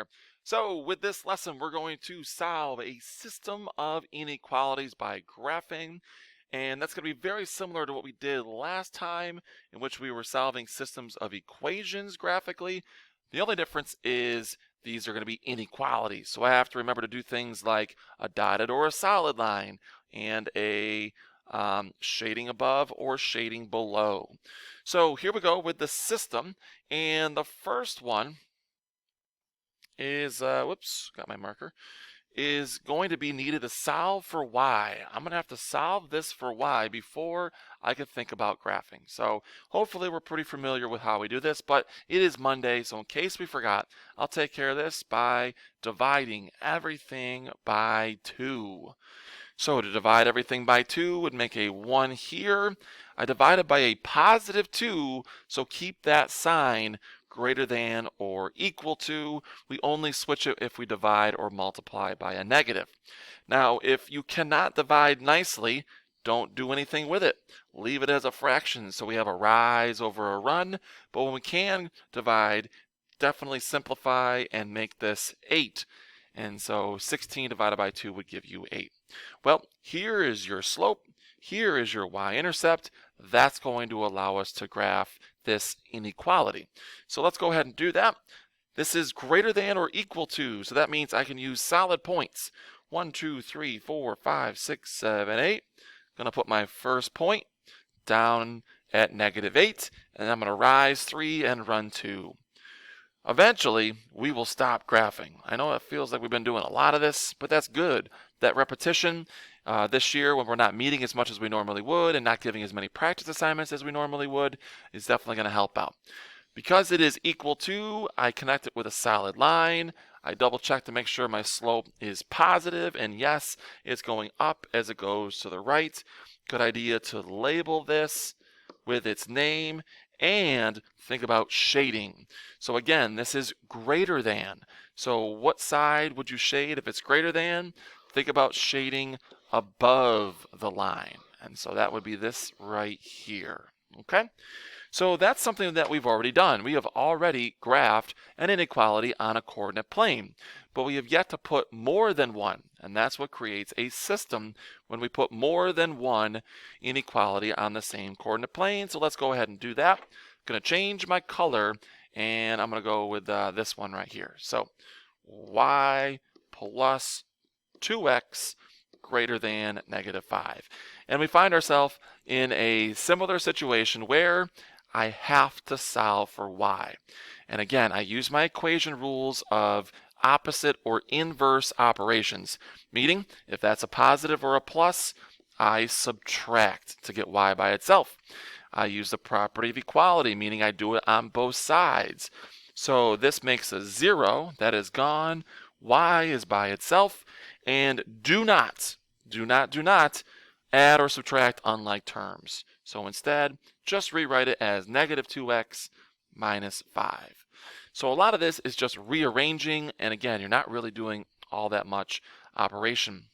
here. So with this lesson, we're going to solve a system of inequalities by graphing. And that's going to be very similar to what we did last time, in which we were solving systems of equations graphically. The only difference is these are going to be inequalities. So I have to remember to do things like a dotted or a solid line and a shading above or shading below. So here we go with the system, and the first one is, whoops, got my marker, is going to be needed to solve for y. I'm going to have to solve this for y before I can think about graphing. So hopefully we're pretty familiar with how we do this, but it is Monday, so in case we forgot, I'll take care of this by dividing everything by 2. So to divide everything by 2 would make a 1 here. I divided by a positive 2, so keep that sign greater than or equal to. We only switch it if we divide or multiply by a negative. Now, if you cannot divide nicely, don't do anything with it. Leave it as a fraction so we have a rise over a run. But when we can divide, definitely simplify and make this 8. And so 16 divided by 2 would give you 8. Well, here is your slope. Here is your y-intercept. That's going to allow us to graph this inequality. So let's go ahead and do that. This is greater than or equal to, so that means I can use solid points. 1, 2, 3, 4, 5, 6, 7, 8. I'm going to put my first point down at -8, and I'm going to rise 3 and run 2. Eventually, we will stop graphing. I know it feels like we've been doing a lot of this, but that's good. That repetition this year, when we're not meeting as much as we normally would and not giving as many practice assignments as we normally would, is definitely going to help out. Because it is equal to, I connect it with a solid line. I double check to make sure my slope is positive, and yes, it's going up as it goes to the right. Good idea to label this with its name and think about shading. So again, this is greater than. So what side would you shade if it's greater than? Think about shading above the line. And so that would be this right here. Okay? So that's something that we've already done. We have already graphed an inequality on a coordinate plane, but we have yet to put more than one, and that's what creates a system when we put more than one inequality on the same coordinate plane. So let's go ahead and do that. I'm going to change my color, and I'm going to go with this one right here. So y plus 2x greater than -5. And we find ourselves in a similar situation where I have to solve for y. And again, I use my equation rules of opposite or inverse operations, meaning if that's a positive or a plus, I subtract to get y by itself. I use the property of equality, meaning I do it on both sides. So this makes a 0, that is gone. Y is by itself, and do not add or subtract unlike terms. So instead, just rewrite it as -2x minus 5. So a lot of this is just rearranging, and again, you're not really doing all that much operation.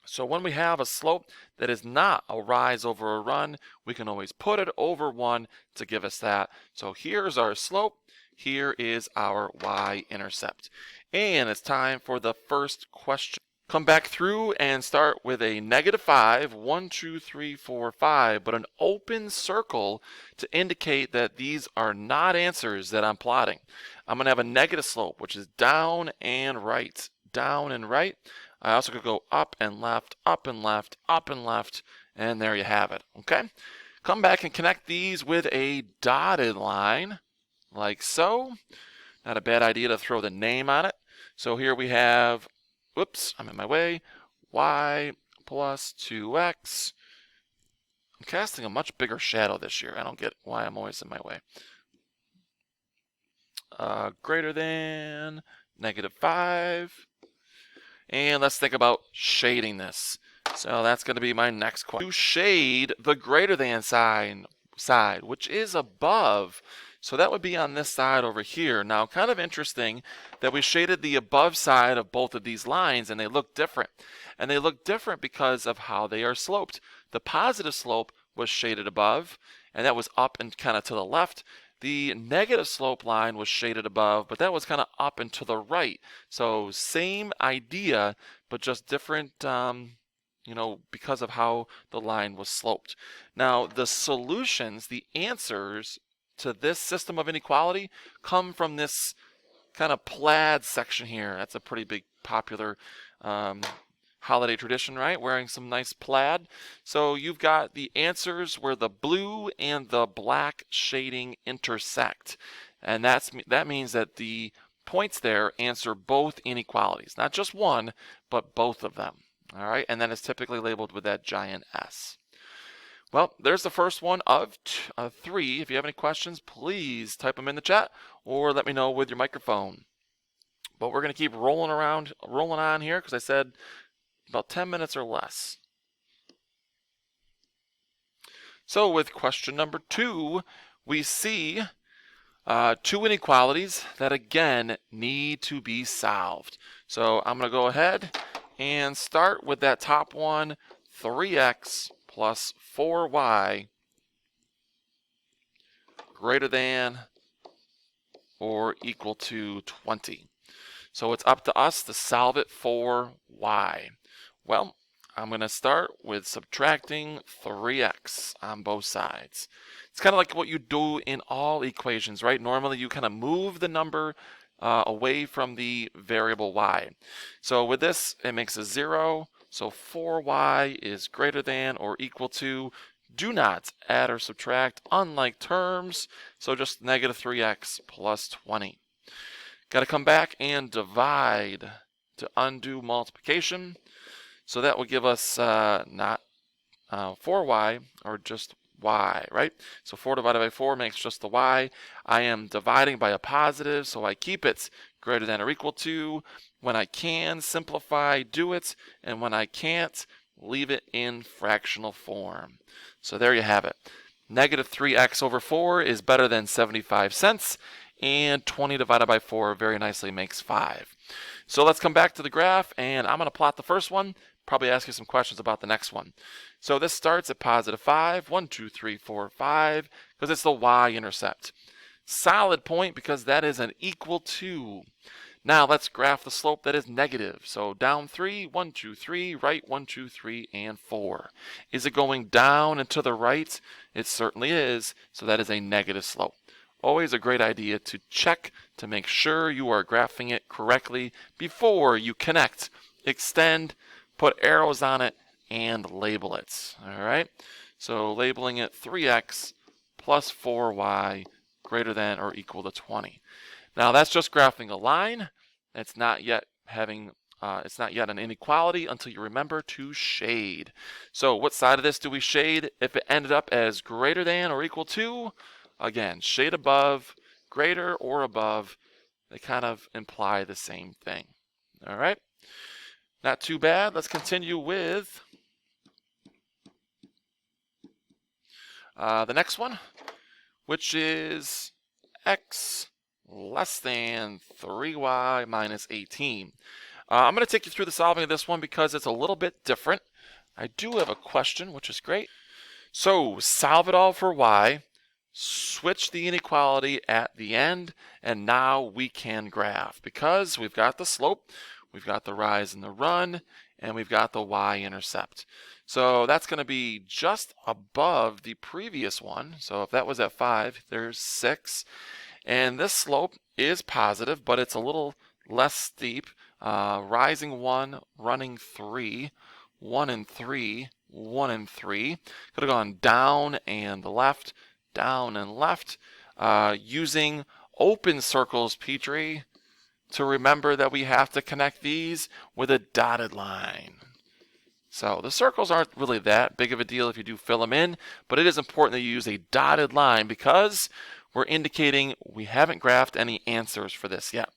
So when we have a slope that is not a rise over a run, we can always put it over 1 to give us that. So here's our slope. Here is our y-intercept. And it's time for the first question. Come back through and start with a -5, 1, 2, 3, 4, 5, but an open circle to indicate that these are not answers that I'm plotting. I'm going to have a negative slope, which is down and right, down and right. I also could go up and left, up and left, up and left, and there you have it, okay? Come back and connect these with a dotted line, like so. Not a bad idea to throw the name on it. So here we have, whoops, I'm in my way, y plus 2x. I'm casting a much bigger shadow this year. I don't get why I'm always in my way. Greater than -5. And let's think about shading this. So that's going to be my next question. To shade the greater than sign side, which is above. So that would be on this side over here. Now, kind of interesting that we shaded the above side of both of these lines, and they look different. And they look different because of how they are sloped. The positive slope was shaded above, and that was up and kind of to the left. The negative slope line was shaded above, but that was kind of up and to the right. So same idea, but just different, because of how the line was sloped. Now, the solutions, the answers to this system of inequality come from this kind of plaid section here. That's a pretty big popular holiday tradition, right? Wearing some nice plaid. So you've got the answers where the blue and the black shading intersect. And that means that the points there answer both inequalities, not just one, but both of them. All right, and then it's typically labeled with that giant S. Well, there's the first one of 3. If you have any questions, please type them in the chat or let me know with your microphone. But we're going to keep rolling on here because I said about 10 minutes or less. So with question number 2, we see 2 inequalities that again need to be solved. So I'm going to go ahead and start with that top one, 3x plus 4y greater than or equal to 20. So it's up to us to solve it for y. Well, I'm going to start with subtracting 3x on both sides. It's kind of like what you do in all equations, right? Normally you kind of move the number away from the variable y. So with this, it makes a 0. So 4y is greater than or equal to. Do not add or subtract, unlike terms. So just negative 3x plus 20. Got to come back and divide to undo multiplication. So that will give us not 4y, or just y, right? So 4 divided by 4 makes just the y. I am dividing by a positive, so I keep it greater than or equal to. When I can simplify, do it. And when I can't, leave it in fractional form. So there you have it. Negative 3x over 4 is better than 75 cents. And 20 divided by 4 very nicely makes 5. So let's come back to the graph, and I'm going to plot the first one. Probably ask you some questions about the next one. So this starts at positive 5, 1, 2, 3, 4, 5, because it's the y-intercept. Solid point because that is an equal to. Now let's graph the slope that is negative. So down 3, 1, 2, 3, right 1, 2, 3, and 4. Is it going down and to the right? It certainly is, so that is a negative slope. Always a great idea to check to make sure you are graphing it correctly before you connect, extend, put arrows on it, and label it. All right, so labeling it 3x plus 4y greater than or equal to 20. Now that's just graphing a line. It's not yet an inequality until you remember to shade. So what side of this do we shade? If it ended up as greater than or equal to, again, shade above, greater or above, they kind of imply the same thing. All right, not too bad. Let's continue with the next one, which is x less than 3y minus 18. I'm going to take you through the solving of this one because it's a little bit different. I do have a question, which is great. So solve it all for y, switch the inequality at the end, and now we can graph because we've got the slope, we've got the rise and the run, and we've got the y-intercept. So that's going to be just above the previous one. So if that was at 5, there's 6. And this slope is positive, but it's a little less steep. Rising 1, running 3, 1 and 3, 1 and 3. Could have gone down and left, down and left. Using open circles, Petrie, to remember that we have to connect these with a dotted line. So the circles aren't really that big of a deal if you do fill them in, but it is important that you use a dotted line because we're indicating we haven't graphed any answers for this yet.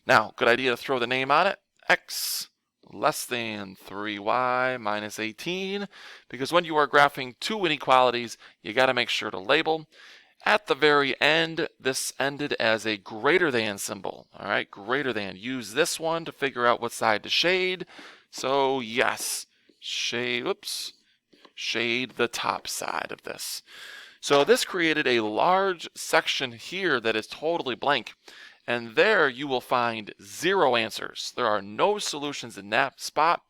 Now, good idea to throw the name on it, x less than 3y minus 18, because when you are graphing 2 inequalities, you got to make sure to label. At the very end, this ended as a greater than symbol. All right, greater than. Use this one to figure out what side to shade. So yes, shade the top side of this. So this created a large section here that is totally blank. And there you will find 0 answers. There are no solutions in that spot.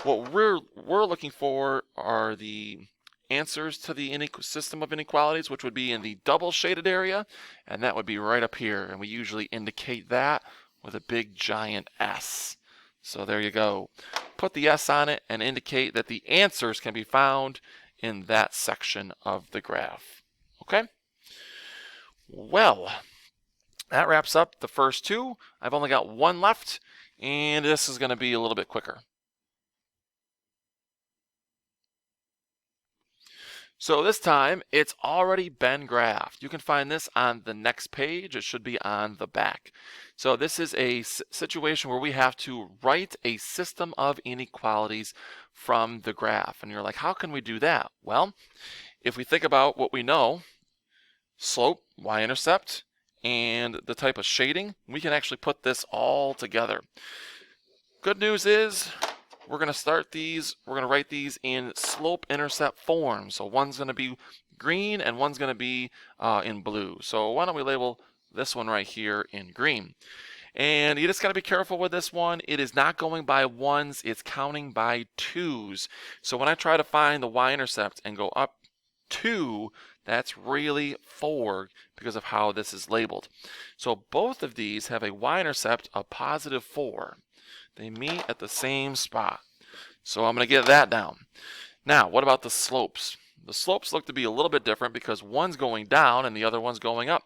What we're looking for are the answers to the system of inequalities, which would be in the double shaded area, and that would be right up here. And we usually indicate that with a big giant S. So there you go. Put the S on it and indicate that the answers can be found in that section of the graph. Okay? Well, that wraps up the first two. I've only got one left, and this is going to be a little bit quicker. So this time, it's already been graphed. You can find this on the next page. It should be on the back. So this is a situation where we have to write a system of inequalities from the graph. And you're like, how can we do that? Well, if we think about what we know, slope, y-intercept, and the type of shading, we can actually put this all together. Good news is, we're going to write these in slope-intercept form. So one's going to be green and one's going to be in blue. So why don't we label this one right here in green. And you just got to be careful with this one. It is not going by ones, it's counting by twos. So when I try to find the y-intercept and go up 2, that's really 4 because of how this is labeled. So both of these have a y-intercept of positive 4. They meet at the same spot. So I'm going to get that down. Now, what about the slopes? The slopes look to be a little bit different because one's going down and the other one's going up.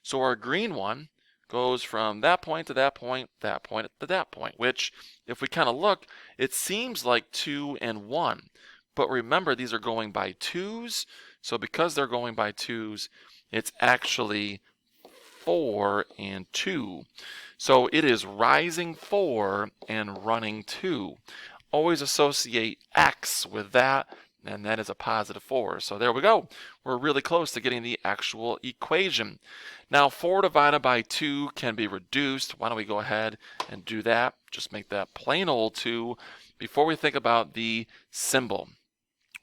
So our green one goes from that point to that point to that point, which, if we kind of look, it seems like 2 and 1. But remember, these are going by 2s. So because they're going by 2s, it's actually 4 and 2. So it is rising 4 and running 2. Always associate x with that, and that is a positive 4. So there we go. We're really close to getting the actual equation. Now 4 divided by 2 can be reduced. Why don't we go ahead and do that? Just make that plain old 2 before we think about the symbol.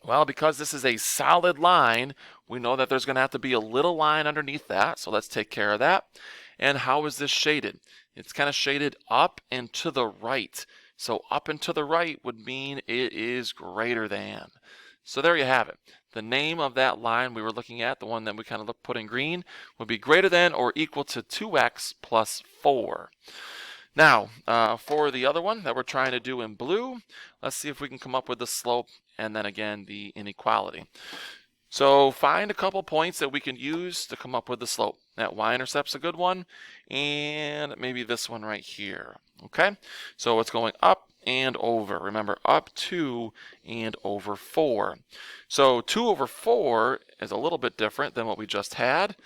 Well, because this is a solid line, we know that there's going to have to be a little line underneath that. So let's take care of that. And how is this shaded? It's kind of shaded up and to the right. So up and to the right would mean it is greater than. So there you have it. The name of that line we were looking at, the one that we kind of put in green, would be greater than or equal to 2x plus 4. Now, for the other one that we're trying to do in blue, let's see if we can come up with the slope and then again the inequality. So find a couple points that we can use to come up with the slope. That y-intercept's a good one, and maybe this one right here. Okay, so it's going up and over. Remember, up 2 and over 4. So 2 over 4 is a little bit different than what we just had.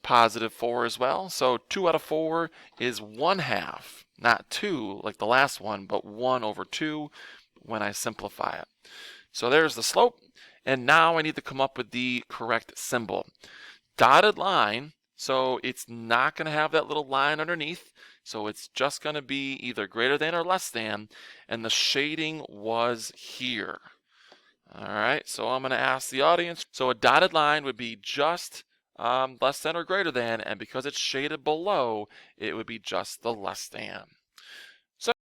Positive 4 as well. So 2 out of 4 is 1/2, not 2 like the last one, but 1 over 2 when I simplify it. So there's the slope. And now I need to come up with the correct symbol. Dotted line, so it's not going to have that little line underneath. So it's just going to be either greater than or less than. And the shading was here. All right, so I'm going to ask the audience. So a dotted line would be just less than or greater than. And because it's shaded below, it would be just the less than.